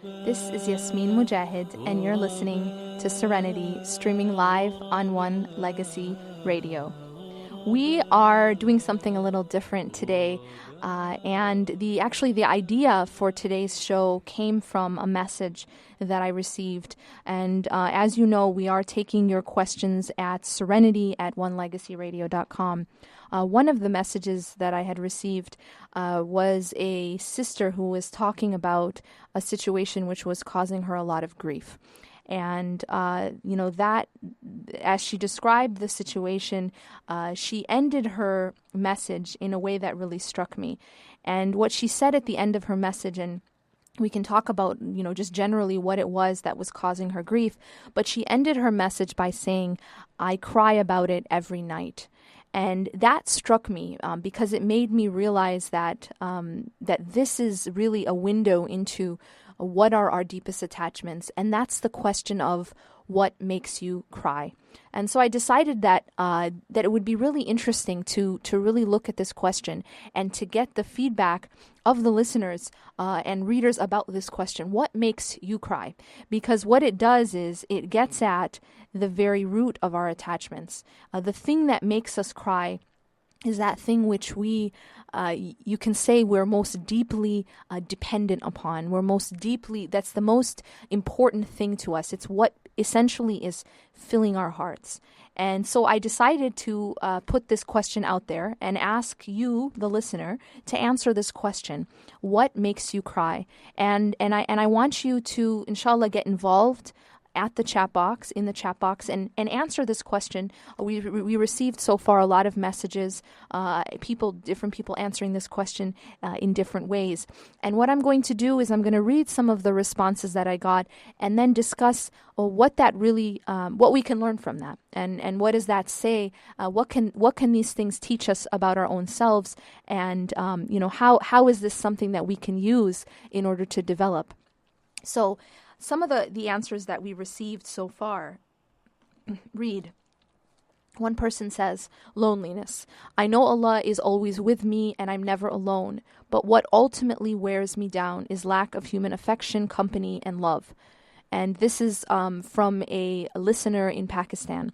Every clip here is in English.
This is Yasmin Mogahed, and you're listening to Serenity, streaming live on One Legacy Radio. We are doing something a little different today, and the idea for today's show came from a message that I received. And as you know, we are taking your questions at serenity@onelegacyradio.com. One of the messages that I had received was a sister who was talking about a situation which was causing her a lot of grief. And, that as she described the situation, she ended her message in a way that really struck me. And what she said at the end of her message, and we can talk about, just generally what it was that was causing her grief, but she ended her message by saying, "I cry about it every night." And that struck me because it made me realize that this is really a window into what are our deepest attachments, and that's the question of what makes you cry. And so I decided that it would be really interesting to really look at this question and to get the feedback of the listeners and readers about this question. What makes you cry? Because what it does is it gets at the very root of our attachments. The thing that makes us cry is that thing which we, you can say we're most deeply dependent upon. That's the most important thing to us. It's what essentially is filling our hearts. And so I decided to put this question out there and ask you, the listener, to answer this question. What makes you cry? And I want you to, inshallah, get involved in the chat box and answer this question. We received so far a lot of messages, different people answering this question in different ways. And what I'm going to do is I'm going to read some of the responses that I got and then discuss what that really, what we can learn from that, and what does that say? What can these things teach us about our own selves? And how is this something that we can use in order to develop? So, some of the answers that we received so far read. One person says, loneliness. I know Allah is always with me and I'm never alone, but what ultimately wears me down is lack of human affection, company, and love. And this is from a listener in Pakistan.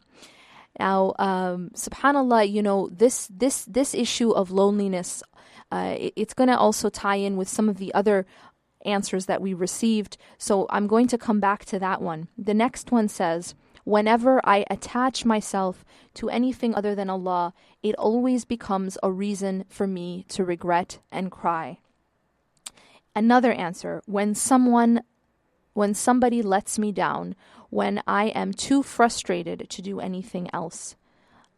Now, subhanAllah, this issue of loneliness, it's going to also tie in with some of the other answers that we received. So I'm going to come back to that one. The next one says, whenever I attach myself to anything other than Allah, it always becomes a reason for me to regret and cry. Another answer, when somebody lets me down, when I am too frustrated to do anything else.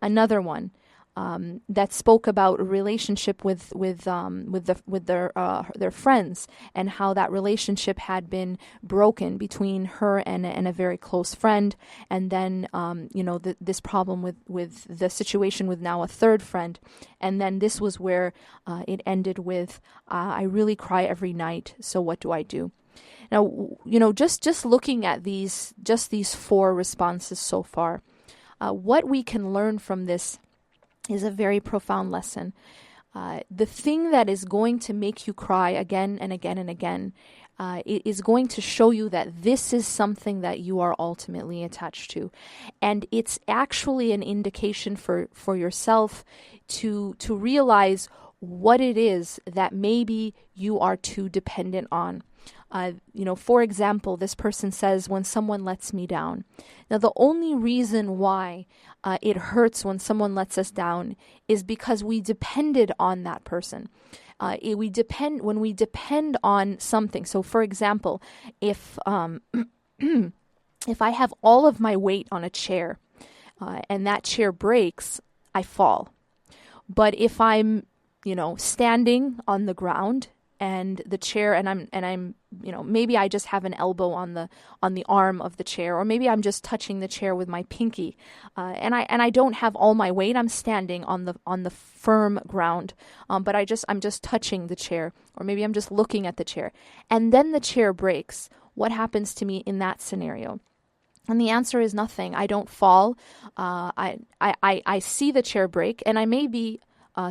Another one, that spoke about a relationship with their friends, and how that relationship had been broken between her and a very close friend, and then this problem with the situation with now a third friend, and then this was where it ended with I really cry every night. So what do I do? Now, just looking at these four responses so far, what we can learn from this is a very profound lesson. The thing that is going to make you cry again and again and again it is going to show you that this is something that you are ultimately attached to. And it's actually an indication for yourself to realize what it is that maybe you are too dependent on. For example, this person says, when someone lets me down. Now, the only reason why it hurts when someone lets us down is because we depended on that person. When we depend on something. So, for example, if if I have all of my weight on a chair and that chair breaks, I fall. But if I'm, standing on the ground and the chair, and I'm, maybe I just have an elbow on the arm of the chair, or maybe I'm just touching the chair with my pinky, and I don't have all my weight. I'm standing on the firm ground, but I'm just touching the chair, or maybe I'm just looking at the chair, and then the chair breaks. What happens to me in that scenario? And the answer is nothing. I don't fall. I see the chair break, and I may be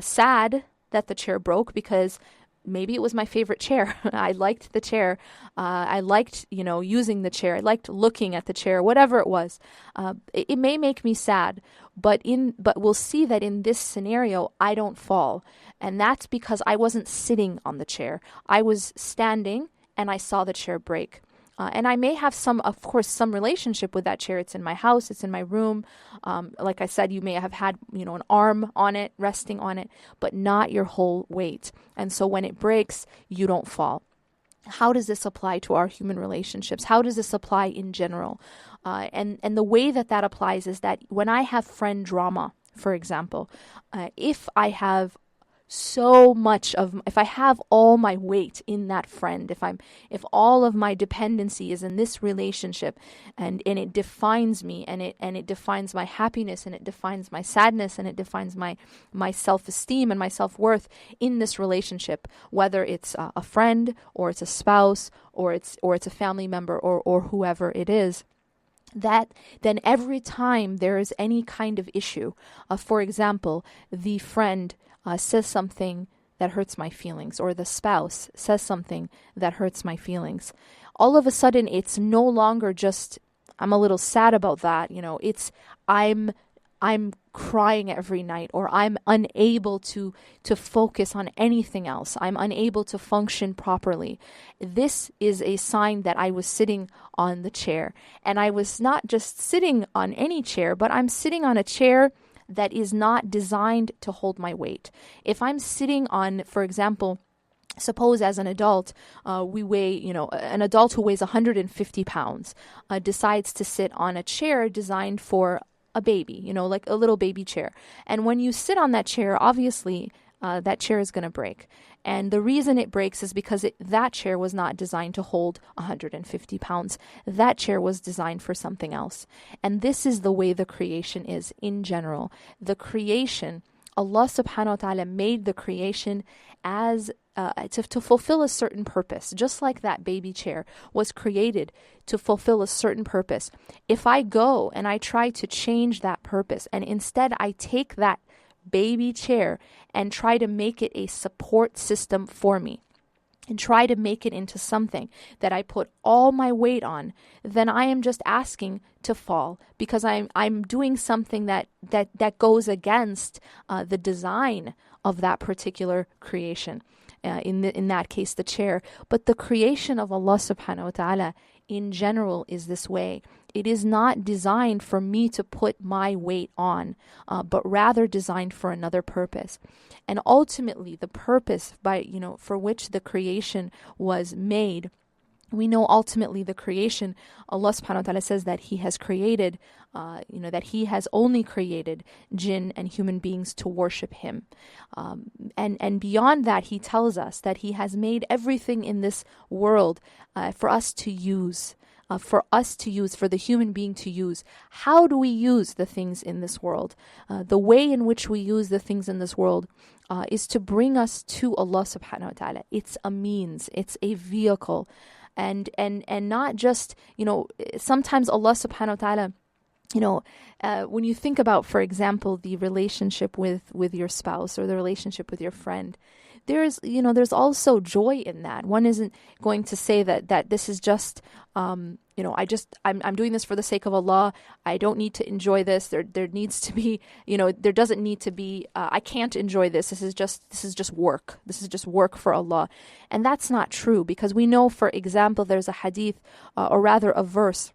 sad that the chair broke, because maybe it was my favorite chair. I liked the chair. I liked, using the chair. I liked looking at the chair, whatever it was. It may make me sad, but we'll see that in this scenario, I don't fall. And that's because I wasn't sitting on the chair. I was standing and I saw the chair break. And I may have some relationship with that chair. It's in my house. It's in my room. Like I said, you may have had, an arm on it, resting on it, but not your whole weight. And so when it breaks, you don't fall. How does this apply to our human relationships? How does this apply in general? And the way that applies is that when I have friend drama, for example, if I have if I have all my weight in that friend, if all of my dependency is in this relationship, and it defines me, and it defines my happiness, and it defines my sadness, and it defines my self-esteem and my self-worth in this relationship, whether it's a friend or it's a spouse or it's a family member or whoever it is, that then every time there is any kind of issue, for example, the friend says something that hurts my feelings, or the spouse says something that hurts my feelings, all of a sudden it's no longer just, I'm a little sad about that, it's I'm crying every night, or I'm unable to focus on anything else. I'm unable to function properly. This is a sign that I was sitting on the chair, and I was not just sitting on any chair, but I'm sitting on a chair that is not designed to hold my weight. If I'm sitting on, for example, suppose as an adult, we weigh, an adult who weighs 150 pounds decides to sit on a chair designed for a baby, like a little baby chair. And when you sit on that chair, obviously, that chair is going to break. And the reason it breaks is because that chair was not designed to hold 150 pounds. That chair was designed for something else. And this is the way the creation is in general. The creation, Allah subhanahu wa ta'ala made the creation as to fulfill a certain purpose. Just like that baby chair was created to fulfill a certain purpose. If I go and I try to change that purpose, and instead I take that baby chair and try to make it a support system for me, and try to make it into something that I put all my weight on, then I am just asking to fall, because I'm doing something that goes against the design of that particular creation. In that case, the chair. But the creation of Allah subhanahu wa ta'ala in general is this way. It is not designed for me to put my weight on, but rather designed for another purpose. And ultimately, the purpose for which the creation was made, we know ultimately the creation, Allah subhanahu wa ta'ala says that He has created, that He has only created jinn and human beings to worship Him. And beyond that, He tells us that He has made everything in this world for us to use. For the human being to use. How do we use the things in this world? The way in which we use the things in this world is to bring us to Allah subhanahu wa ta'ala. It's a means, it's a vehicle. And not just, sometimes Allah subhanahu wa ta'ala, when you think about, for example, the relationship with your spouse or the relationship with your friend, there's also joy in that. One isn't going to say that this is just, I'm doing this for the sake of Allah. I don't need to enjoy this. There needs to be, there doesn't need to be, I can't enjoy this. This is just work. This is just work for Allah. And that's not true, because we know, for example, there's a hadith, or rather a verse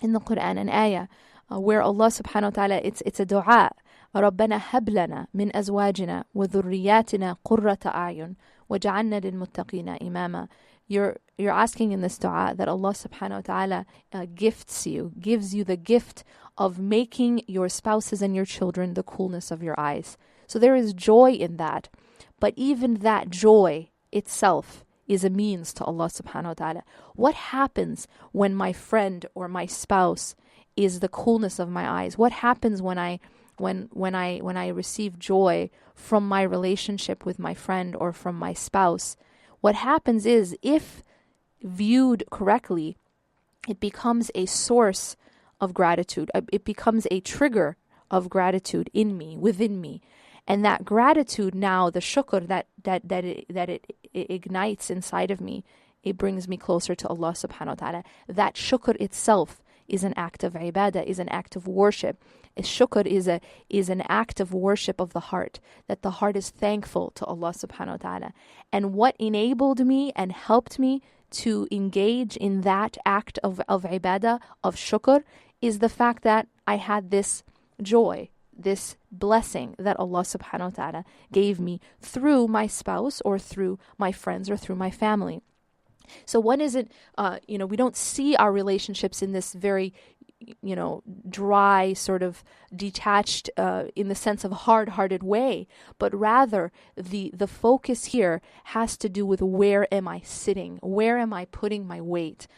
in the Quran, an ayah, where Allah subhanahu wa ta'ala, it's a dua. ربنا هب لنا من أزواجنا وذرياتنا قرة أعين وجعلنا للمتقين إماما. You're asking in this dua that Allah subhanahu wa ta'ala gives you the gift of making your spouses and your children the coolness of your eyes. So there is joy in that. But even that joy itself is a means to Allah subhanahu wa ta'ala. What happens when my friend or my spouse is the coolness of my eyes? What happens when I receive joy from my relationship with my friend or from my spouse? What happens is, if viewed correctly, it becomes a source of gratitude. It becomes a trigger of gratitude in me, within me. And that gratitude now, the shukr that it ignites inside of me, it brings me closer to Allah subhanahu wa ta'ala. That shukr itself is an act of ibadah, is an act of worship. Shukr is an act of worship of the heart, that the heart is thankful to Allah subhanahu wa ta'ala. And what enabled me and helped me to engage in that act of ibadah, of shukr, is the fact that I had this joy, this blessing that Allah subhanahu wa ta'ala gave me through my spouse or through my friends or through my family. So one isn't, we don't see our relationships in this very, dry, sort of detached, in the sense of hard-hearted way, but rather the focus here has to do with where am I sitting? Where am I putting my weight?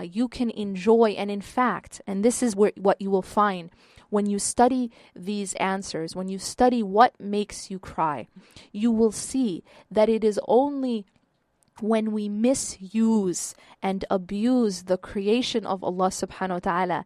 You can enjoy, and in fact, and this is what you will find when you study these answers, when you study what makes you cry, you will see that it is only when we misuse and abuse the creation of Allah subhanahu wa ta'ala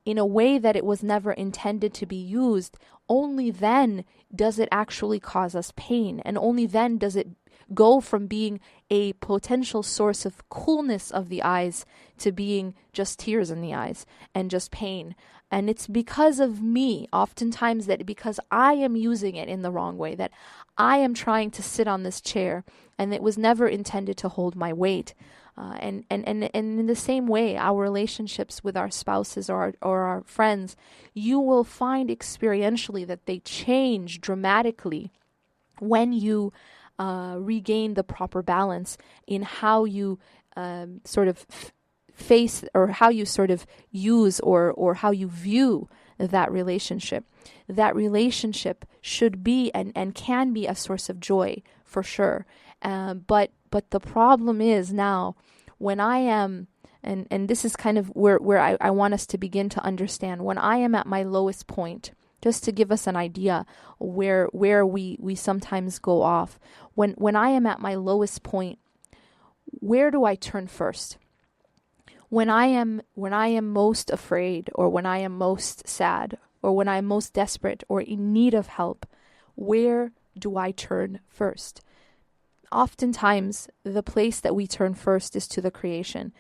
in a way that it was never intended to be used, only then does it actually cause us pain. And only then does it go from being a potential source of coolness of the eyes to being just tears in the eyes and just pain. And it's because of me, oftentimes, that because I am using it in the wrong way, that I am trying to sit on this chair and it was never intended to hold my weight. And in the same way, our relationships with our spouses or our friends, you will find experientially that they change dramatically when you regain the proper balance in how you sort of face, or how you sort of use, or how you view that relationship. That relationship should be and can be a source of joy for sure. But the problem is now when I am, and this is kind of where I want us to begin to understand, when I am at my lowest point, just to give us an idea where we sometimes go off. When I am at my lowest point, where do I turn first? When I am most afraid, or when I am most sad, or when I am most desperate or in need of help, where do I turn first? Oftentimes, the place that we turn first is to the creation.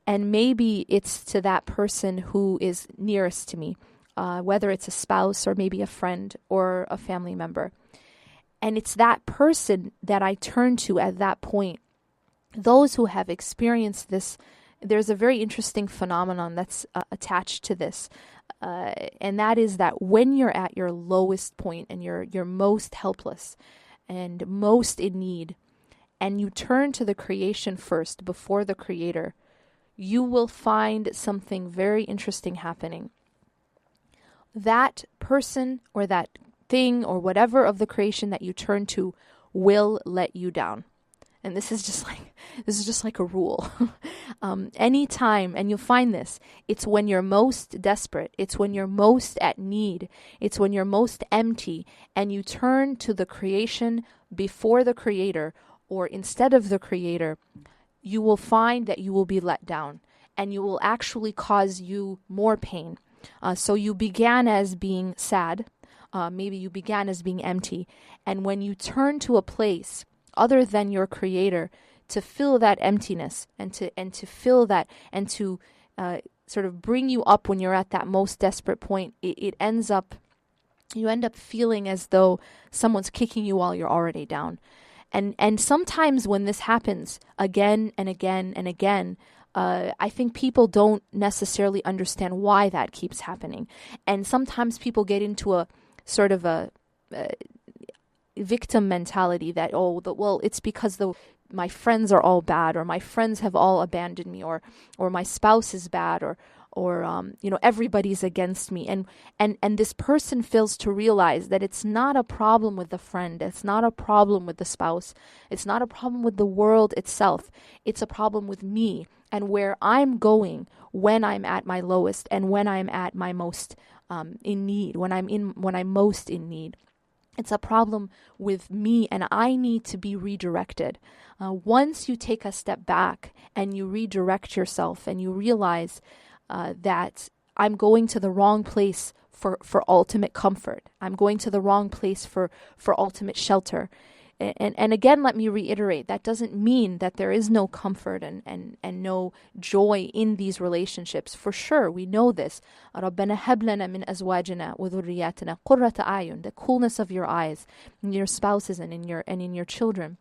And maybe it's to that person who is nearest to me, whether it's a spouse or maybe a friend or a family member. And it's that person that I turn to at that point. Those who have experienced this, there's a very interesting phenomenon that's attached to this. And that is that when you're at your lowest point and you're most helpless and most in need, and you turn to the creation first before the creator, you will find something very interesting happening. That person or that thing or whatever of the creation that you turn to will let you down. And this is just like a rule. Anytime, and you'll find this, it's when you're most desperate, it's when you're most at need, it's when you're most empty, and you turn to the creation before the creator, or instead of the creator, you will find that you will be let down, and you will actually cause you more pain. So you began as being sad, maybe you began as being empty, and when you turn to a place other than your creator to fill that emptiness and to fill that and to sort of bring you up when you're at that most desperate point, you end up feeling as though someone's kicking you while you're already down. And sometimes when this happens again and again and again, I think people don't necessarily understand why that keeps happening. And sometimes people get into a sort of a victim mentality that, it's because my friends are all bad, or my friends have all abandoned me, or my spouse is bad, or everybody's against me. And this person fails to realize that it's not a problem with the friend, it's not a problem with the spouse, it's not a problem with the world itself, it's a problem with me and where I'm going when I'm at my lowest and when I'm at my most in need, when I'm most in need. It's a problem with me, and I need to be redirected. Once you take a step back and you redirect yourself and you realize that I'm going to the wrong place for ultimate comfort. I'm going to the wrong place for ultimate shelter. And again, let me reiterate, that doesn't mean that there is no comfort and no joy in these relationships. For sure, we know this. رَبَّنَا هَبْ لَنَا مِنْ أَزْوَاجِنَا وَذُرِّيَّاتِنَا قُرَّةَ أَعْيُنٍ, the coolness of your eyes, in your spouses and in your children.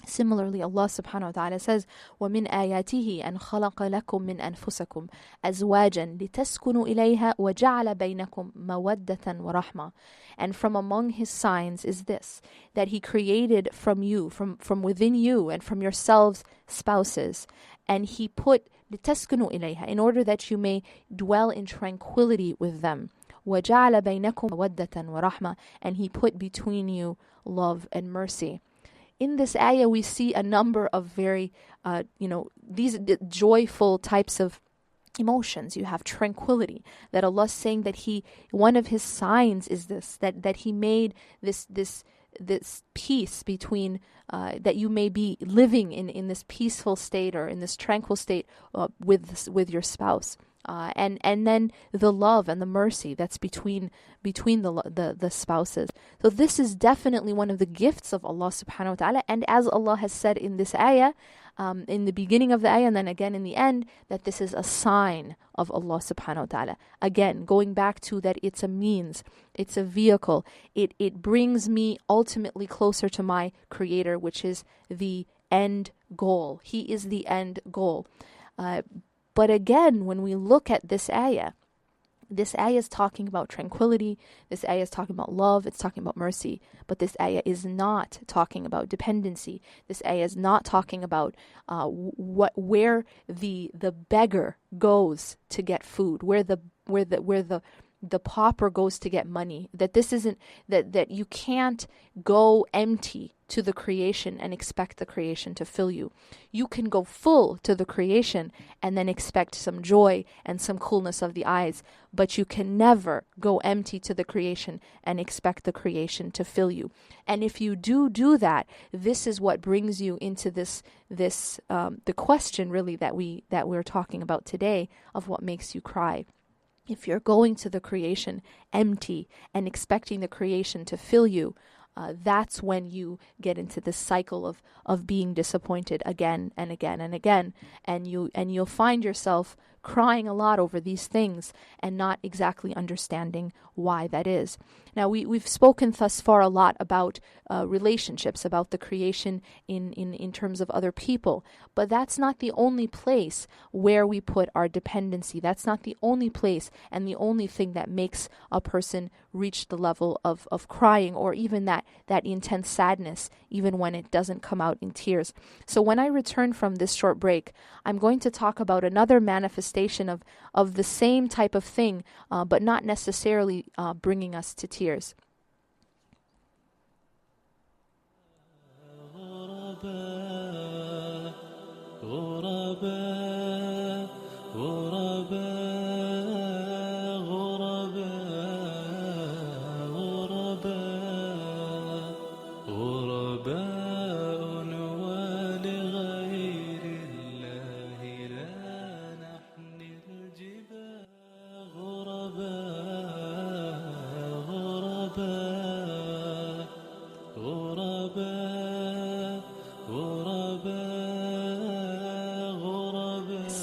Similarly, Allah subhanahu wa ta'ala says, وَمِنْ آيَاتِهِ أَنْ خَلَقَ لَكُم مِّنْ أَنفُسِكُمْ أَزْوَاجًا لِتَسْكُنُوا إِلَيْهَا وَجَعَلَ بَيْنَكُمْ مَوَدَّةً وَرَحْمَةً. And from among His signs is this, that He created from you, from within you and from yourselves, spouses. And He put لِتَسْكُنُوا إِلَيْهَا, in order that you may dwell in tranquility with them. وَجَعَلَ بَيْنَكُمْ مَوَدَّةً وَرَحْمَةً, and He put between you love and mercy. In this ayah, we see a number of very, these joyful types of emotions. You have tranquility, that Allah is saying that one of His signs is this, that He made this peace between, that you may be living in this peaceful state or in this tranquil state with your spouse. And then the love and the mercy that's between the spouses. So this is definitely one of the gifts of Allah subhanahu wa ta'ala. And as Allah has said in this ayah, in the beginning of the ayah and then again in the end, that this is a sign of Allah subhanahu wa ta'ala. Again, going back to that, it's a means, it's a vehicle. It brings me ultimately closer to my Creator, which is the end goal. He is the end goal. But again, when we look at this ayah is talking about tranquility. This ayah is talking about love. It's talking about mercy. But this ayah is not talking about dependency. This ayah is not talking about where the beggar goes to get food, where the pauper goes to get money. That this isn't that you can't go empty to the creation and expect the creation to fill you. You can go full to the creation and then expect some joy and some coolness of the eyes, but you can never go empty to the creation and expect the creation to fill you. And if you do that, this is what brings you into the question really that we're talking about today, of what makes you cry. If you're going to the creation empty and expecting the creation to fill you, that's when you get into this cycle of being disappointed again and again and again, and you'll find yourself crying a lot over these things and not exactly understanding why that is. Now, we've spoken thus far a lot about relationships, about the creation in terms of other people, but that's not the only place where we put our dependency. That's not the only place and the only thing that makes a person reach the level of crying, or even that intense sadness, even when it doesn't come out in tears. So when I return from this short break, I'm going to talk about another manifestation of the same type of thing, but not necessarily bringing us to tears.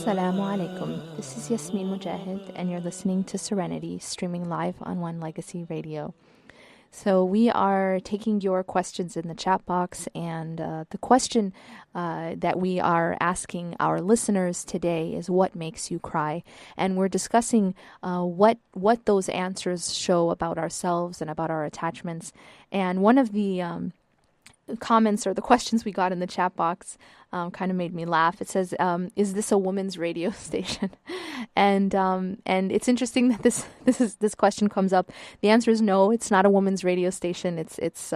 Assalamu alaikum. This is Yasmin Mogahed, and you're listening to Serenity, streaming live on One Legacy Radio. So we are taking your questions in the chat box, and the question that we are asking our listeners today is, what makes you cry? And we're discussing what those answers show about ourselves and about our attachments. And one of the comments or the questions we got in the chat box kind of made me laugh. It says, "Is this a woman's radio station?" And it's interesting that this question comes up. The answer is no. It's not a woman's radio station. It's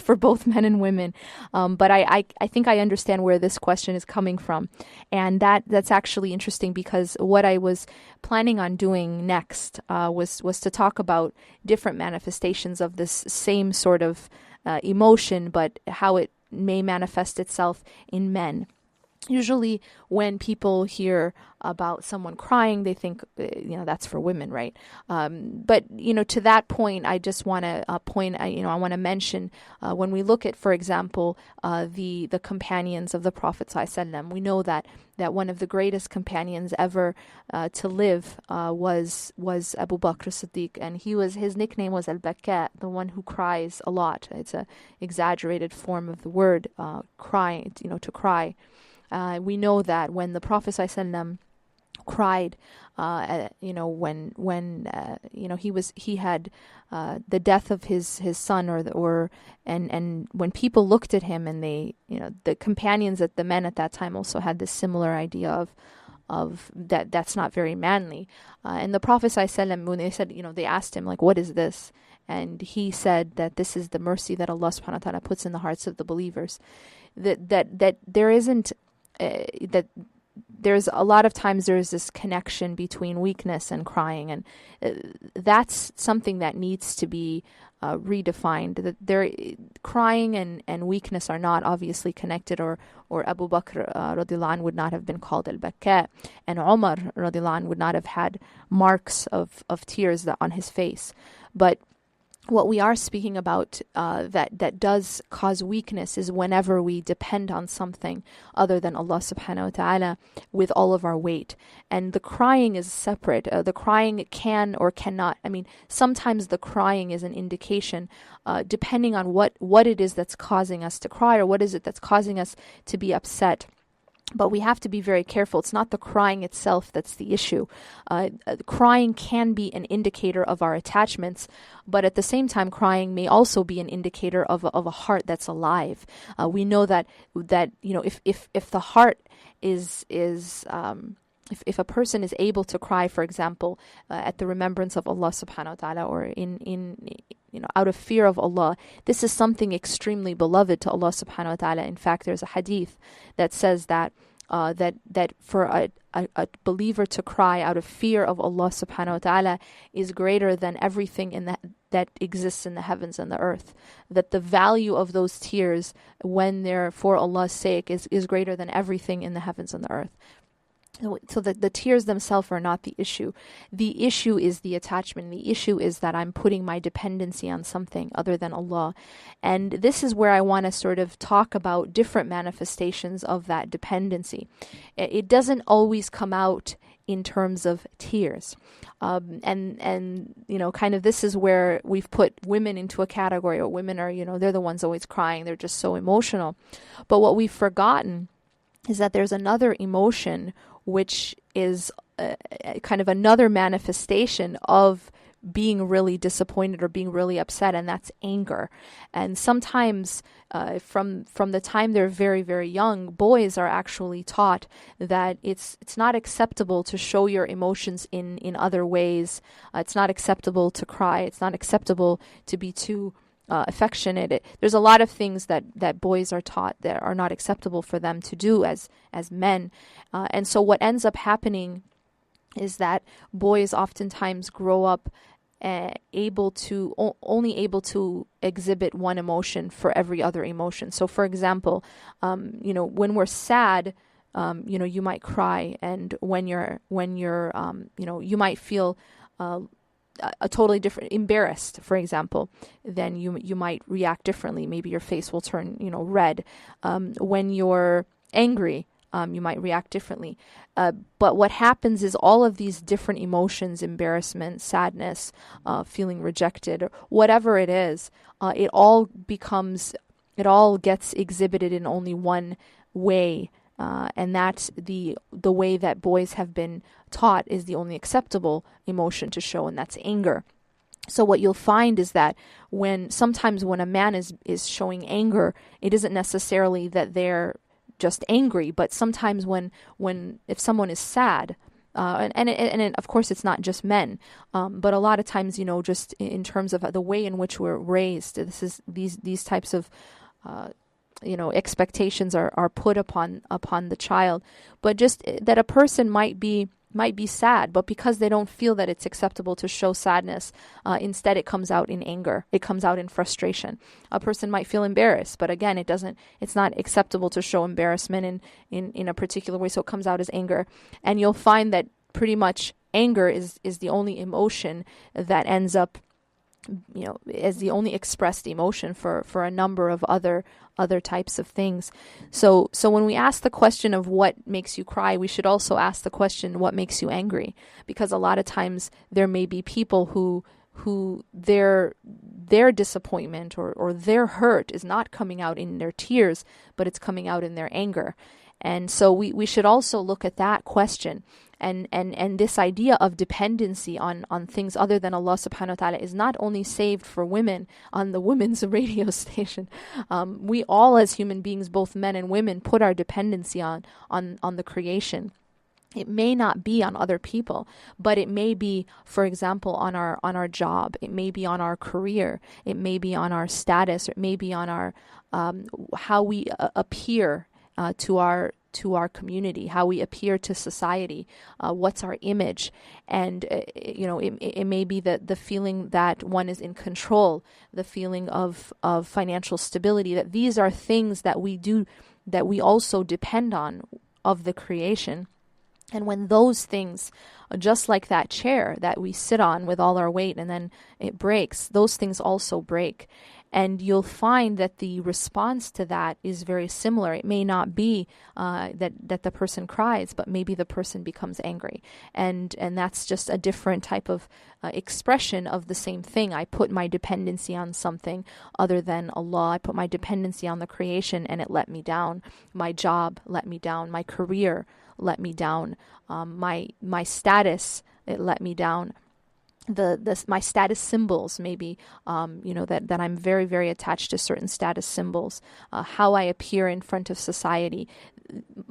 for both men and women. But I think I understand where this question is coming from, and that's actually interesting, because what I was planning on doing next was to talk about different manifestations of this same sort of emotion, but how it may manifest itself in men. Usually when people hear about someone crying, they think, that's for women, right? But, to that point, I just want to I want to mention when we look at, for example, the companions of the Prophet ﷺ, we know that one of the greatest companions ever to live was Abu Bakr Siddiq, and his nickname was Al-Bakka, the one who cries a lot. It's a exaggerated form of the word crying, to cry. We know that when the Prophet ﷺ cried, when he had the death of his son, and when people looked at him, and they, the companions, the men at that time also had this similar idea of that's not very manly. And the Prophet ﷺ, when they said, they asked him, like, what is this? And he said that this is the mercy that Allah subhanahu wa ta'ala puts in the hearts of the believers. That there isn't that there's a lot of times there's this connection between weakness and crying, and that's something that needs to be redefined. That crying and weakness are not obviously connected, or Abu Bakr radiallahu anh would not have been called al-Bakka, and Umar radiallahu anh would not have had marks of tears on his face. But what we are speaking about that does cause weakness is whenever we depend on something other than Allah subhanahu wa ta'ala with all of our weight. And the crying is separate. The crying can or cannot. Sometimes the crying is an indication, depending on what it is that's causing us to cry, or what is it that's causing us to be upset. But we have to be very careful. It's not the crying itself that's the issue. Crying can be an indicator of our attachments, but at the same time, crying may also be an indicator of a heart that's alive. We know that if the heart is if a person is able to cry, for example, at the remembrance of Allah subhanahu wa ta'ala, or in out of fear of Allah, this is something extremely beloved to Allah subhanahu wa ta'ala. In fact, there's a hadith that says that that for a believer to cry out of fear of Allah subhanahu wa ta'ala is greater than everything that exists in the heavens and the earth. That the value of those tears, when they're for Allah's sake, is greater than everything in the heavens and the earth. So that the tears themselves are not the issue. The issue is the attachment. The issue is that I'm putting my dependency on something other than Allah. And this is where I want to sort of talk about different manifestations of that dependency. It doesn't always come out in terms of tears. And kind of this is where we've put women into a category, or women are, they're the ones always crying. They're just so emotional. But what we've forgotten is that there's another emotion which is kind of another manifestation of being really disappointed or being really upset, and that's anger. And sometimes from the time they're very, very young, boys are actually taught that it's not acceptable to show your emotions in other ways. It's not acceptable to cry. It's not acceptable to be too affectionate. There's a lot of things that boys are taught that are not acceptable for them to do as men. And so what ends up happening is that boys oftentimes grow up only able to exhibit one emotion for every other emotion. So for example, when we're sad, you might cry, and when you're you might feel a totally different, embarrassed, for example, then you might react differently. Maybe your face will turn, red. When you're angry, you might react differently. But what happens is all of these different emotions, embarrassment, sadness, feeling rejected, or whatever it is, it all gets exhibited in only one way. And that's the way that boys have been taught is the only acceptable emotion to show, and that's anger. So what you'll find is that sometimes when a man is showing anger, it isn't necessarily that they're just angry, but sometimes if someone is sad, and of course it's not just men, but a lot of times, just in terms of the way in which we're raised, these types of expectations are put upon the child. But just that a person might be might be sad, but because they don't feel that it's acceptable to show sadness, instead it comes out in anger. It comes out in frustration. A person might feel embarrassed, but again, it's not acceptable to show embarrassment in a particular way, so it comes out as anger. And you'll find that pretty much anger is the only emotion that ends up, as the only expressed emotion for a number of other types of things. So when we ask the question of what makes you cry, we should also ask the question, what makes you angry? Because a lot of times there may be people who their disappointment or their hurt is not coming out in their tears, but it's coming out in their anger. And so we should also look at that question. And this idea of dependency on things other than Allah subhanahu wa ta'ala is not only saved for women on the women's radio station. We all as human beings, both men and women, put our dependency on the creation. It may not be on other people, but it may be, for example, on our job. It may be on our career. It may be on our status. It may be on our how we appear to our community, how we appear to society, what's our image. And it may be the feeling that one is in control, the feeling of financial stability, that these are things that we do, that we also depend on of the creation. And when those things, just like that chair that we sit on with all our weight and then it breaks, those things also break. And you'll find that the response to that is very similar. It may not be that the person cries, but maybe the person becomes angry. And that's just a different type of expression of the same thing. I put my dependency on something other than Allah. I put my dependency on the creation and it let me down. My job let me down. My career let me down. My status, it let me down. My status symbols, maybe, that I'm very, very attached to certain status symbols, how I appear in front of society,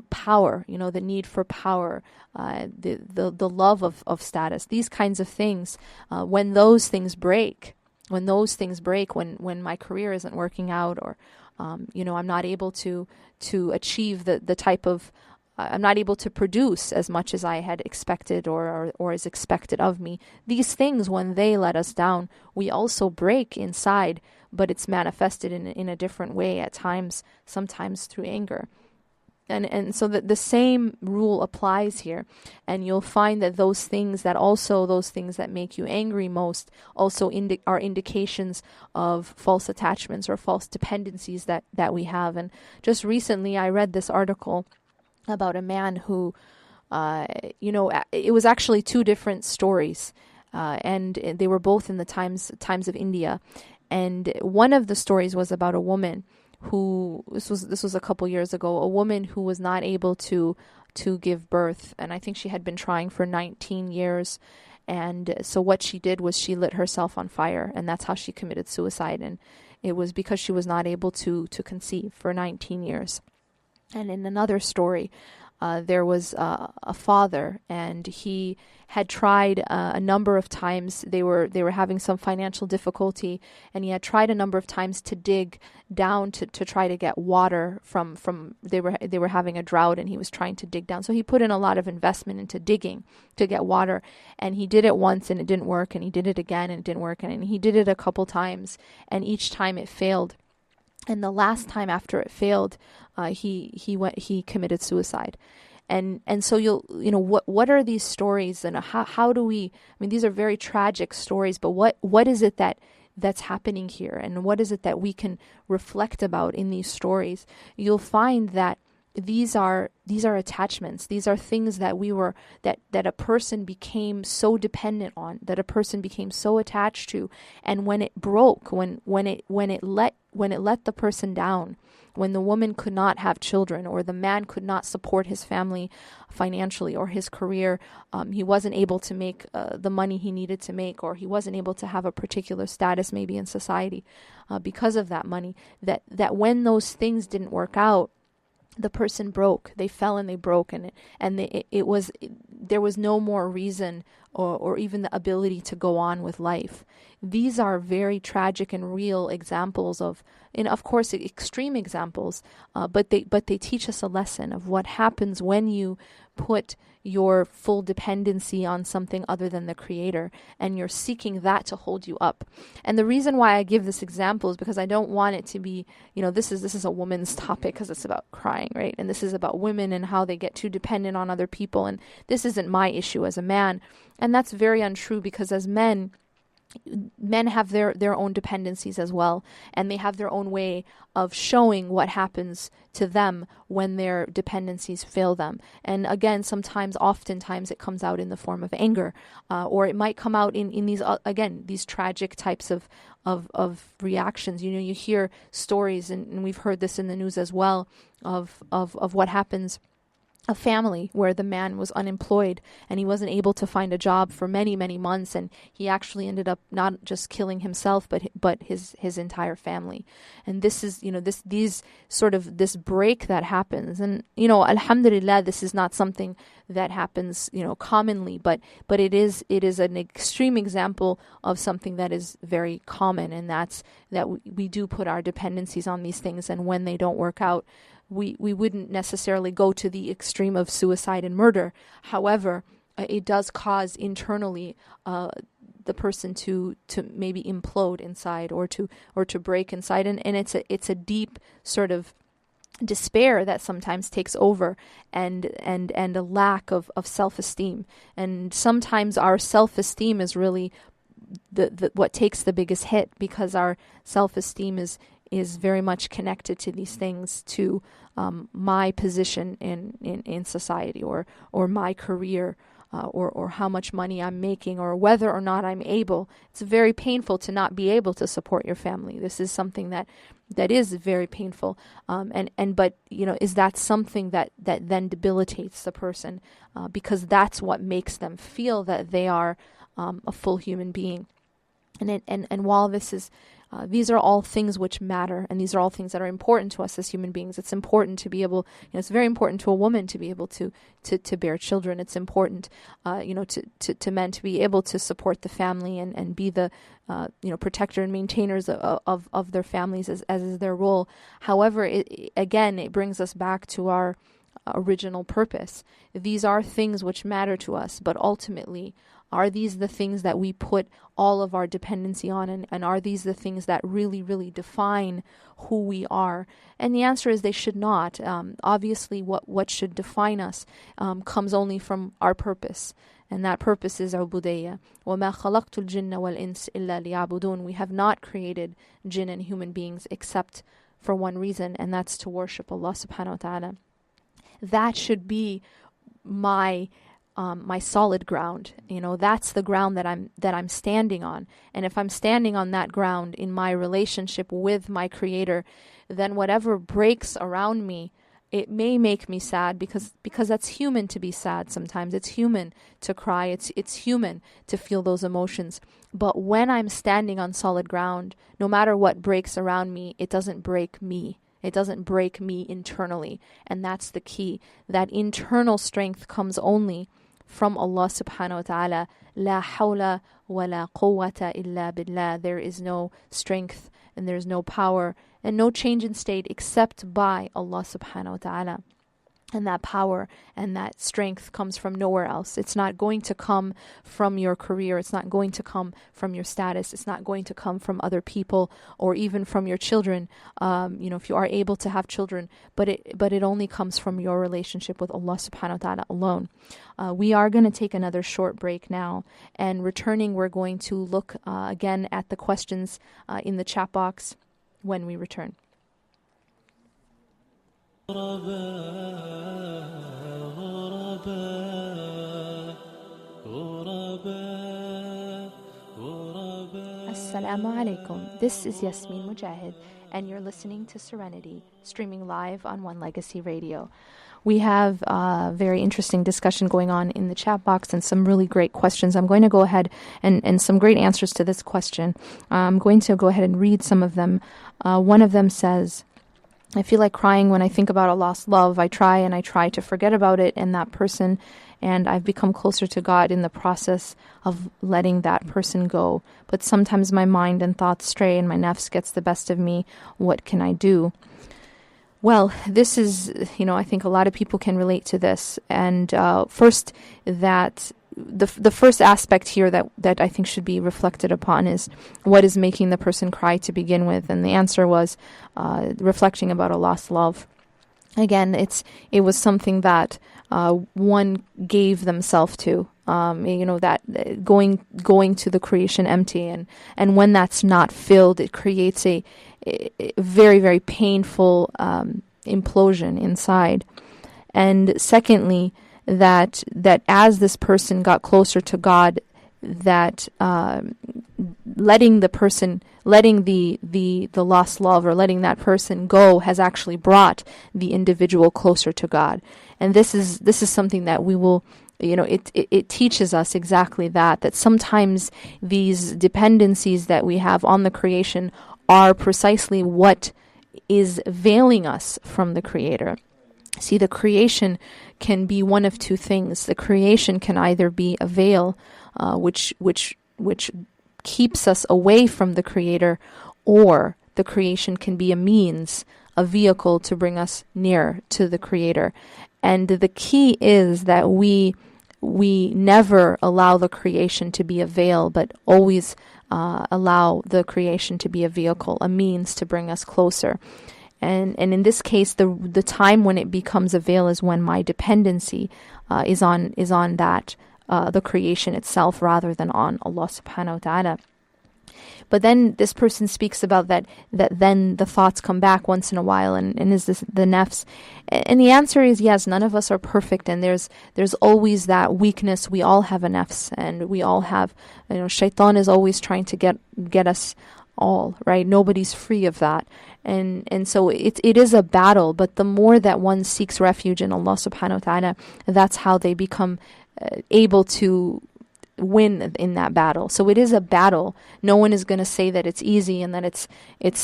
power, the need for power, the love of status, these kinds of things. When those things break, when my career isn't working out, or, I'm not able to achieve the type of, I'm not able to produce as much as I had expected or is expected of me. These things, when they let us down, we also break inside, but it's manifested in a different way at times, sometimes through anger. And so the same rule applies here. And you'll find that those things that make you angry most also are indications of false attachments or false dependencies that we have. And just recently I read this article about a man who, it was actually two different stories, and they were both in the times of India. And one of the stories was about a woman who, this was a couple years ago, a woman who was not able to give birth, and I think she had been trying for 19 years. And so what she did was she lit herself on fire, and that's how she committed suicide. And it was because she was not able to conceive for 19 years. And in another story, there was a father, and he had tried a number of times. They were having some financial difficulty, and he had tried a number of times to dig down to try to get water from. They were having a drought, and he was trying to dig down. So he put in a lot of investment into digging to get water, and he did it once and it didn't work, and he did it again and it didn't work, and he did it a couple times, and each time it failed. And the last time after it failed, he committed suicide. And so what are these stories, and how do we, these are very tragic stories, but what is it that's happening here, and what is it that we can reflect about in these stories? You'll find that these are attachments. These are things that that a person became so dependent on, that a person became so attached to, and when it broke, when it let the person down, when the woman could not have children, or the man could not support his family financially, or his career, he wasn't able to make the money he needed to make, or he wasn't able to have a particular status maybe in society because of that money, that when those things didn't work out, the person broke. They fell and they broke, and there was no more reason or even the ability to go on with life. These are very tragic and real examples and of course extreme examples, but they teach us a lesson of what happens when you put your full dependency on something other than the Creator, and you're seeking that to hold you up. And the reason why I give this example is because I don't want it to be, this is a woman's topic because it's about crying, right? And this is about women and how they get too dependent on other people. And this isn't my issue as a man. And that's very untrue, because as men have their own dependencies as well, and they have their own way of showing what happens to them when their dependencies fail them. And again, oftentimes it comes out in the form of anger, or it might come out in these tragic types of reactions. You hear stories, and we've heard this in the news as well, of what happens. A family where the man was unemployed and he wasn't able to find a job for many, many months, and he actually ended up not just killing himself but his entire family. And this is this break that happens. And alhamdulillah, this is not something that happens commonly, but it is an extreme example of something that is very common, and that's that we do put our dependencies on these things, and when they don't work out, we wouldn't necessarily go to the extreme of suicide and murder. However, it does cause internally the person to maybe implode inside, or to break inside, and it's a deep sort of despair that sometimes takes over, and a lack of self-esteem. And sometimes our self-esteem is really the what takes the biggest hit, because our self-esteem is very much connected to these things, to my position in society, or my career, or how much money I'm making, or whether or not I'm able. It's very painful to not be able to support your family. This is something that is very painful. But is that something that then debilitates the person, because that's what makes them feel that they are a full human being. And while this is these are all things which matter, and these are all things that are important to us as human beings. It's important to be able, it's very important to a woman to be able to bear children. It's important, to men to be able to support the family and be the, protector and maintainers of their families as is their role. However, it brings us back to our original purpose. These are things which matter to us, but ultimately, are these the things that we put all of our dependency on, and are these the things that really, really define who we are? And the answer is they should not. Obviously, what should define us comes only from our purpose, and that purpose is ubudiyya. وَمَا خَلَقْتُ الْجِنَّ وَالْإِنسَ إِلَّا لِيَعْبُدُونَ. We have not created jinn and human beings except for one reason, and that's to worship Allah subhanahu wa ta'ala. That should be my solid ground. That's the ground that I'm standing on. And if I'm standing on that ground in my relationship with my Creator, then whatever breaks around me, it may make me sad, because that's human to be sad sometimes. It's human to cry. It's human to feel those emotions. But when I'm standing on solid ground, no matter what breaks around me, it doesn't break me. It doesn't break me internally. And that's the key. That internal strength comes only from Allah subhanahu wa ta'ala. La hawla wa la quwwata illa billah. There is no strength and there's no power and no change in state except by Allah subhanahu wa ta'ala. And that power and that strength comes from nowhere else. It's not going to come from your career. It's not going to come from your status. It's not going to come from other people or even from your children. If you are able to have children, but it only comes from your relationship with Allah subhanahu wa ta'ala alone. We are going to take another short break now, and returning, we're going to look again at the questions in the chat box when we return. Assalamu alaikum. This is Yasmin Mogahed, and you're listening to Serenity, streaming live on One Legacy Radio. We have a very interesting discussion going on in the chat box and some really great questions. I'm going to go ahead and some great answers to this question. I'm going to go ahead and read some of them. One of them says, I feel like crying when I think about a lost love. I try to forget about it and that person, and I've become closer to God in the process of letting that person go. But sometimes my mind and thoughts stray and my nafs gets the best of me. What can I do? Well, this is, I think a lot of people can relate to this. And first, that the first aspect here that I think should be reflected upon is what is making the person cry to begin with. And the answer was reflecting about a lost love. Again, it was something that one gave themselves to. That going to the creation empty, and when that's not filled, it creates a very, very painful implosion inside. And secondly, that as this person got closer to God, that letting the lost love, or letting that person go, has actually brought the individual closer to God. And this is something that we will, it teaches us exactly that sometimes these dependencies that we have on the creation are precisely what is veiling us from the Creator. See, the creation can be one of two things. The creation can either be a veil, which keeps us away from the Creator, or the creation can be a means, a vehicle to bring us near to the Creator. And the key is that we never allow the creation to be a veil, but always allow the creation to be a vehicle, a means to bring us closer. And in this case, the time when it becomes a veil is when my dependency is on that the creation itself, rather than on Allah subhanahu wa ta'ala. But then this person speaks about that then the thoughts come back once in a while, and is this the nafs? And the answer is yes, none of us are perfect, and there's always that weakness. We all have a nafs, and we all have, shaitan is always trying to get us all, right? Nobody's free of that. And so it is a battle, but the more that one seeks refuge in Allah subhanahu wa ta'ala, that's how they become able to win in that battle. So it is a battle. No one is going to say that it's easy and that it's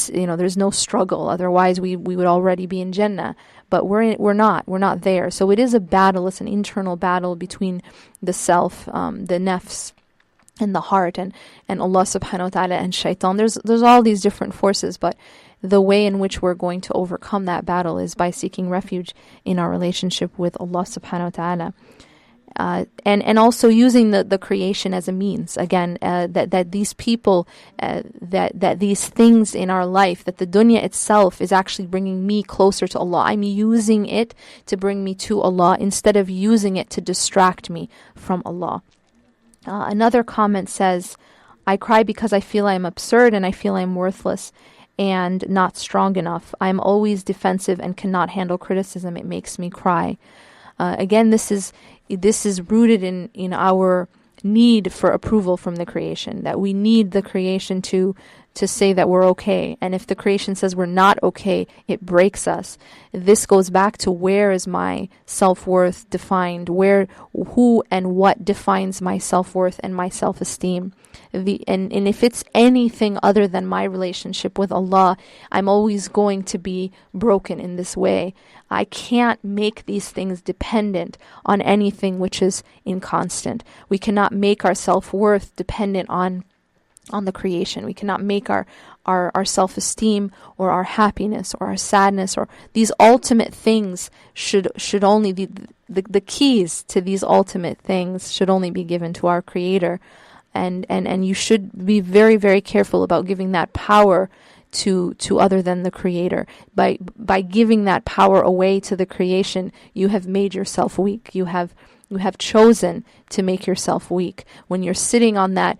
there's no struggle. Otherwise we would already be in Jannah. But we're not there. So it is a battle. It's an internal battle between the self, the nafs, and the heart, and Allah subhanahu wa ta'ala, and shaitan. There's all these different forces, but the way in which we're going to overcome that battle is by seeking refuge in our relationship with Allah subhanahu wa ta'ala. And also using the creation as a means, again, that these people, that these things in our life, that the dunya itself is actually bringing me closer to Allah. I'm using it to bring me to Allah instead of using it to distract me from Allah. Another comment says, I cry because I feel I'm absurd and I feel I'm worthless and not strong enough. I'm always defensive and cannot handle criticism. It makes me cry. Again, this is rooted in our need for approval from the creation, that we need the creation to say that we're okay. And if the creation says we're not okay, it breaks us. This goes back to, where is my self-worth defined? Who and what defines my self-worth and my self-esteem? And if it's anything other than my relationship with Allah, I'm always going to be broken in this way. I can't make these things dependent on anything which is inconstant. We cannot make our self-worth dependent on the creation. We cannot make our self-esteem or our happiness or our sadness, or these ultimate things should only be the keys to these ultimate things should only be given to our Creator. And you should be very, very careful about giving that power to other than the Creator. By giving that power away to the creation, you have made yourself weak. You have chosen to make yourself weak. When you're sitting on that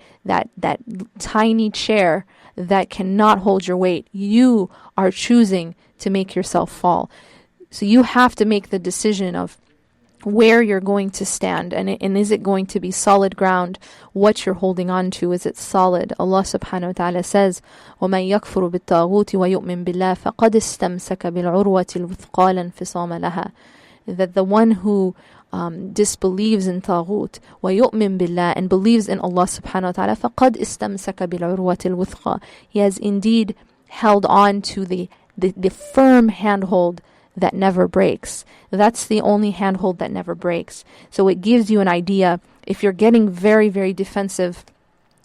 tiny chair that cannot hold your weight, you are choosing to make yourself fall. So you have to make the decision of where you're going to stand, and is it going to be solid ground? What you're holding on to, is it solid? Allah subhanahu wa ta'ala says, وَمَنْ يَكْفُرُ بِالطَّاغُوتِ وَيُؤْمِنْ بِاللَّهِ فَقَدْ اسْتَمْسَكَ بِالْعُرْوَةِ الْوُثْقَى لَا انْفِصَامَ لَهَا. That the one who disbelieves in Taghut, وَيُؤْمِنْ بِاللَّهِ, and believes in Allah subhanahu wa ta'ala, فَقَدْ اسْتَمْسَكَ بِالْعُرْوَةِ الْوُثْقَى, he has indeed held on to the firm handhold that never breaks. That's the only handhold that never breaks. So it gives you an idea. If you're getting very, very defensive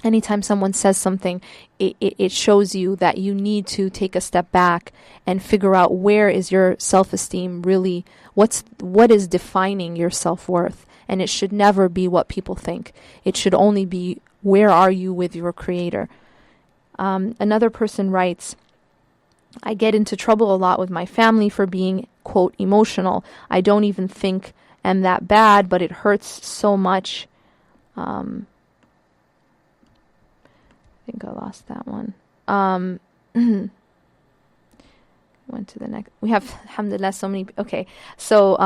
Anytime someone says something, it shows you that you need to take a step back and figure out where is your self-esteem really, what is defining your self-worth. And it should never be what people think. It should only be, where are you with your Creator? Another person writes, I get into trouble a lot with my family for being, quote, emotional. I don't even think I'm that bad, but it hurts so much. I think I lost that one. Went to the next. We have, alhamdulillah, so many. Okay. So,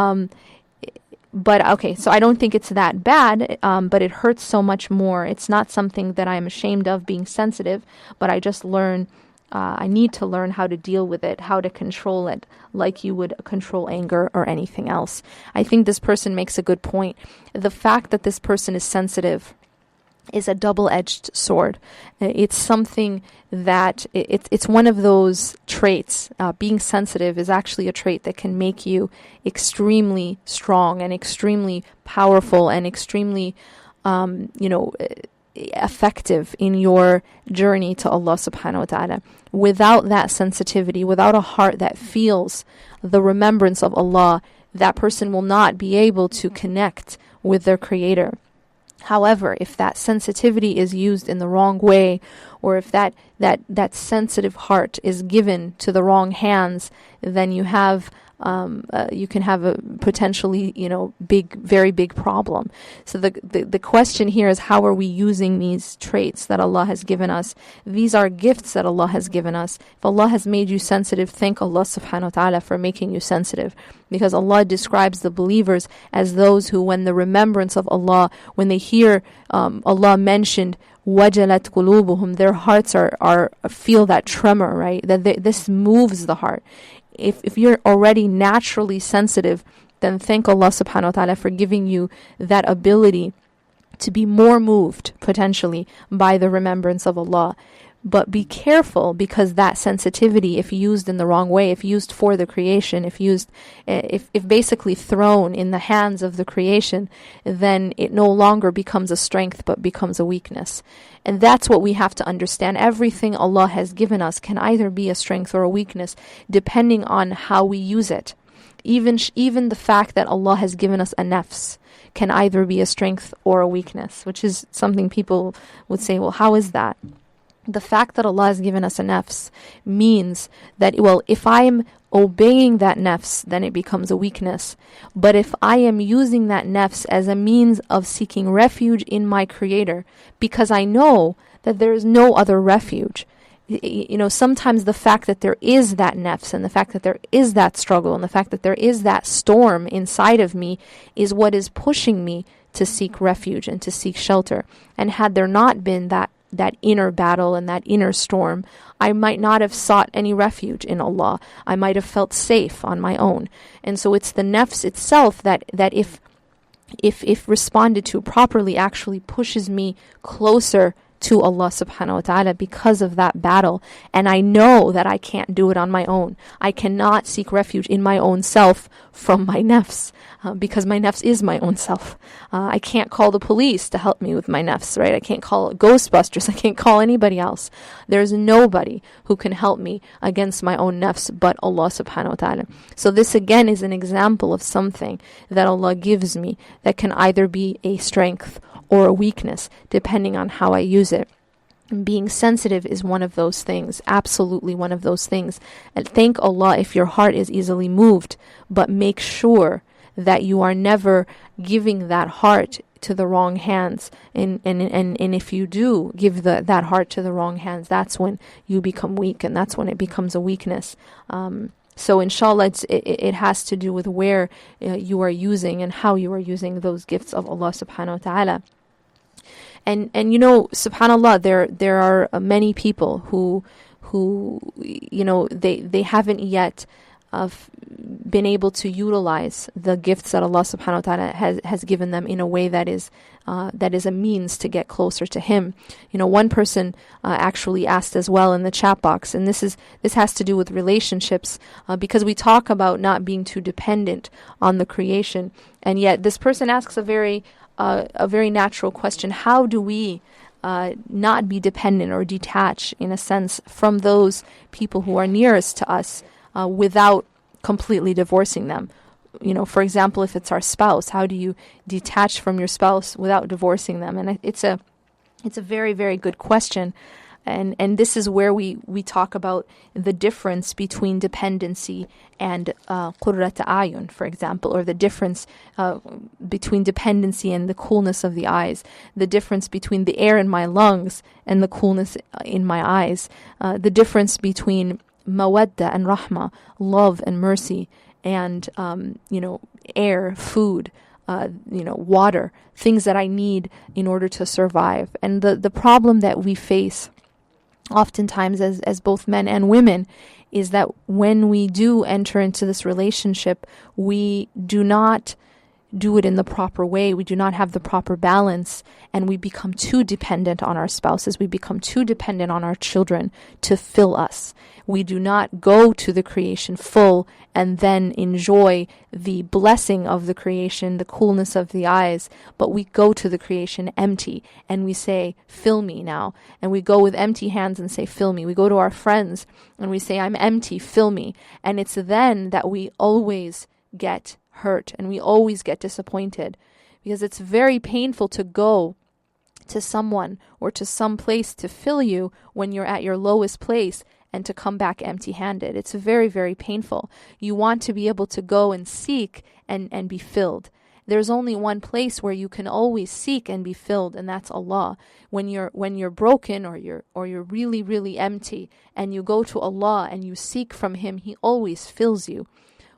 so I don't think it's that bad, but it hurts so much more. It's not something that I'm ashamed of, being sensitive, but I just learn, I need to learn how to deal with it, how to control it, like you would control anger or anything else. I think this person makes a good point. The fact that this person is sensitive is a double-edged sword. It's something that it's one of those traits. Being sensitive is actually a trait that can make you extremely strong and extremely powerful and extremely, effective in your journey to Allah subhanahu wa ta'ala. Without that sensitivity, without a heart that feels the remembrance of Allah, that person will not be able to connect with their Creator. However, if that sensitivity is used in the wrong way, or if that sensitive heart is given to the wrong hands, then you can have a potentially, very big problem. So the question here is, how are we using these traits that Allah has given us? These are gifts that Allah has given us. If Allah has made you sensitive, thank Allah subhanahu wa ta'ala for making you sensitive. Because Allah describes the believers as those who, when the remembrance of Allah, when they hear Allah mentioned, wajalat qulubuhum, their hearts are feel that tremor, right? This moves the heart. If you're already naturally sensitive, then thank Allah subhanahu wa ta'ala for giving you that ability to be more moved, potentially, by the remembrance of Allah. But be careful, because that sensitivity, if used in the wrong way, if used for the creation, if basically thrown in the hands of the creation, then it no longer becomes a strength, but becomes a weakness. And that's what we have to understand. Everything Allah has given us can either be a strength or a weakness, depending on how we use it. Even the fact that Allah has given us a nafs can either be a strength or a weakness, which is something people would say, well, how is that? The fact that Allah has given us a nafs means that, well, if I am obeying that nafs, then it becomes a weakness. But if I am using that nafs as a means of seeking refuge in my Creator, because I know that there is no other refuge, sometimes the fact that there is that nafs, and the fact that there is that struggle, and the fact that there is that storm inside of me is what is pushing me to seek refuge and to seek shelter. And had there not been that inner battle and that inner storm, I might not have sought any refuge in Allah. I might have felt safe on my own. And so it's the nafs itself that if responded to properly, actually pushes me closer to Allah subhanahu wa ta'ala because of that battle. And I know that I can't do it on my own. I cannot seek refuge in my own self from my nafs, because my nafs is my own self. I can't call the police to help me with my nafs, right? I can't call Ghostbusters. I can't call anybody else. There's nobody who can help me against my own nafs but Allah subhanahu wa ta'ala. So this again is an example of something that Allah gives me that can either be a strength or a weakness, depending on how I use it. Being sensitive is one of those things, absolutely one of those things. And thank Allah if your heart is easily moved, but make sure that you are never giving that heart to the wrong hands. And if you do give that heart to the wrong hands, that's when you become weak, and that's when it becomes a weakness. So inshallah, it has to do with where you are using and how you are using those gifts of Allah subhanahu wa ta'ala. And subhanallah, there are many people who they haven't yet been able to utilize the gifts that Allah subhanahu wa ta'ala has given them in a way that is a means to get closer to Him. One person actually asked as well in the chat box, and this has to do with relationships, because we talk about not being too dependent on the creation, and yet this person asks a very natural question: how do we not be dependent or detach, in a sense, from those people who are nearest to us without completely divorcing them. For example, if it's our spouse, how do you detach from your spouse without divorcing them? And it's a very, very good question. And this is where we talk about the difference between dependency and qurrat ayun, for example, or the difference between dependency and the coolness of the eyes, the difference between the air in my lungs and the coolness in my eyes, the difference between mawadda and rahma, love and mercy, and air, food, water, things that I need in order to survive. And the problem that we face oftentimes as both men and women is that when we do enter into this relationship, we do not do it in the proper way. We do not have the proper balance, and we become too dependent on our spouses. We become too dependent on our children to fill us. We do not go to the creation full and then enjoy the blessing of the creation, the coolness of the eyes, but we go to the creation empty and we say, fill me now. And we go with empty hands and say, fill me. We go to our friends and we say, I'm empty, fill me. And it's then that we always get hurt and we always get disappointed, because it's very painful to go to someone or to some place to fill you when you're at your lowest place and to come back empty-handed. It's very, very painful. You want to be able to go and seek and be filled. There's only one place where you can always seek and be filled, and that's Allah. When you're broken or you're really, really empty and you go to Allah and you seek from Him, He always fills you.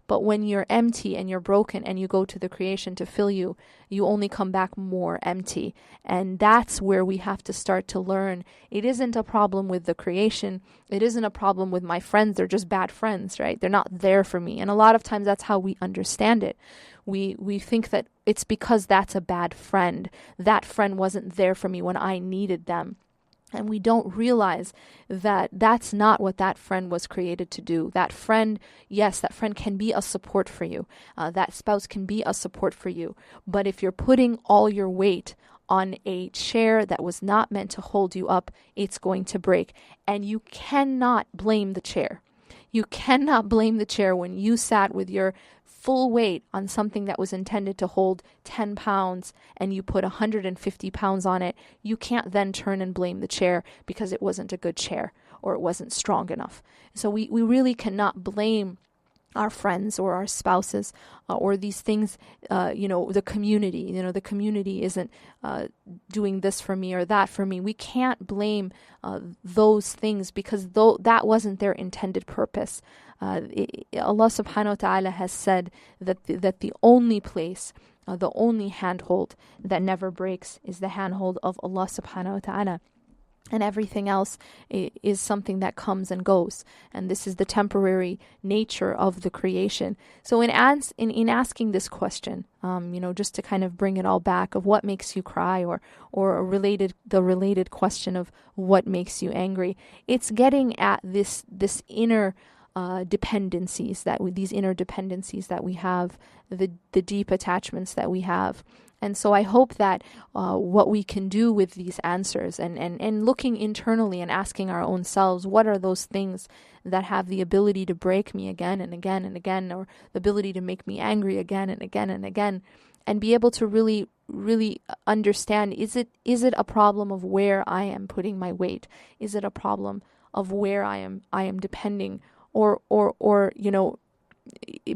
But when you're empty and you're broken and you go to the creation to fill you, you only come back more empty. And that's where we have to start to learn. It isn't a problem with the creation. It isn't a problem with my friends. They're just bad friends, right? They're not there for me. And a lot of times that's how we understand it. We think that it's because that's a bad friend. That friend wasn't there for me when I needed them. And we don't realize that that's not what that friend was created to do. That friend, yes, that friend can be a support for you. That spouse can be a support for you. But if you're putting all your weight on a chair that was not meant to hold you up, it's going to break. And you cannot blame the chair. You cannot blame the chair when you sat with your full weight on something that was intended to hold 10 pounds and you put 150 pounds on it. You can't then turn and blame the chair because it wasn't a good chair or it wasn't strong enough. So we really cannot blame our friends or our spouses or these things, the community. The community isn't doing this for me or that for me. We can't blame those things because that wasn't their intended purpose. Allah subhanahu wa ta'ala has said that the only place, the only handhold that never breaks is the handhold of Allah subhanahu wa ta'ala. And everything else is something that comes and goes. And this is the temporary nature of the creation. So in asking this question, just to kind of bring it all back of what makes you cry or the related question of what makes you angry, it's getting at this inner dependencies these inner dependencies that we have, the deep attachments that we have. And so I hope that what we can do with these answers and looking internally and asking our own selves, what are those things that have the ability to break me again and again and again, or the ability to make me angry again and again and again, and be able to really, really understand, is it a problem of where I am putting my weight? Is it a problem of where I am depending or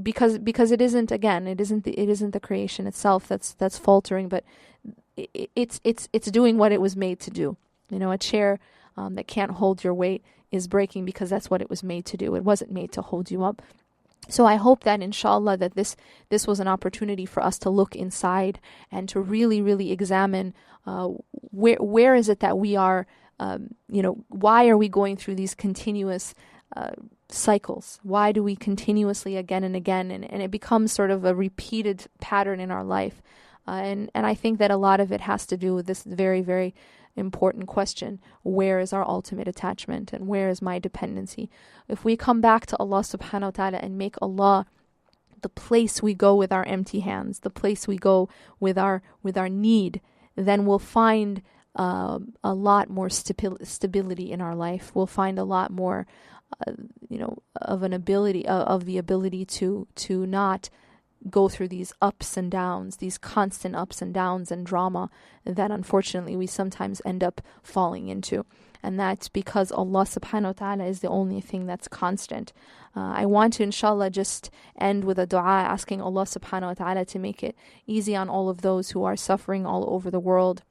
because it isn't the creation itself that's faltering, but it's doing what it was made to do. A chair that can't hold your weight is breaking because that's what it was made to do. It wasn't made to hold you up. So I hope that inshallah that this was an opportunity for us to look inside and to really, really examine where is it that we are, why are we going through these continuous cycles? Why do we continuously again and again, and it becomes sort of a repeated pattern in our life? And I think that a lot of it has to do with this very, very important question: where is our ultimate attachment and where is my dependency? If we come back to Allah subhanahu wa ta'ala and make Allah the place we go with our empty hands, the place we go with our need, then we'll find a lot more stability in our life. We'll find a lot more, of an ability, of the ability to not go through these ups and downs, these constant ups and downs and drama that unfortunately we sometimes end up falling into. And that's because Allah subhanahu wa ta'ala is the only thing that's constant. I want to, inshallah, just end with a dua asking Allah subhanahu wa ta'ala to make it easy on all of those who are suffering all over the world,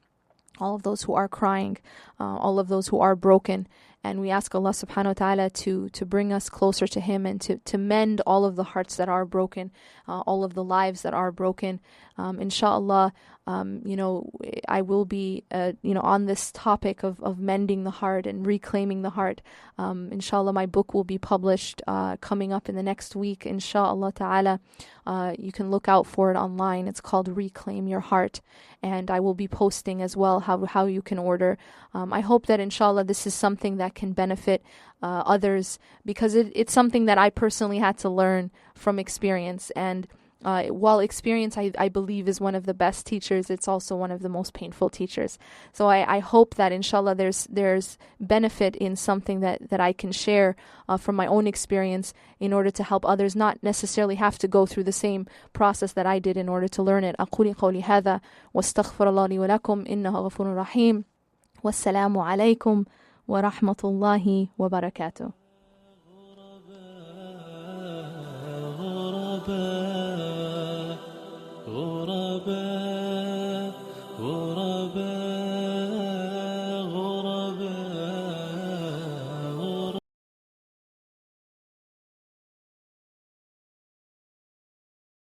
all of those who are crying, all of those who are broken. And we ask Allah subhanahu wa ta'ala to bring us closer to Him and to mend all of the hearts that are broken, all of the lives that are broken. Inshallah, I will be, on this topic of mending the heart and reclaiming the heart. Inshallah, my book will be published coming up in the next week, inshallah ta'ala. You can look out for it online. It's called Reclaim Your Heart. And I will be posting as well how you can order. I hope that inshallah this is something that can benefit others, because it's something that I personally had to learn from experience. And while experience, I believe, is one of the best teachers, it's also one of the most painful teachers. So I hope that inshallah there's benefit in something that I can share from my own experience in order to help others not necessarily have to go through the same process that I did in order to learn it. أقول قولي هذا واستغفر الله لي ولكم إنه غفور رحيم والسلام عليكم ورحمة الله وبركاته. غرباء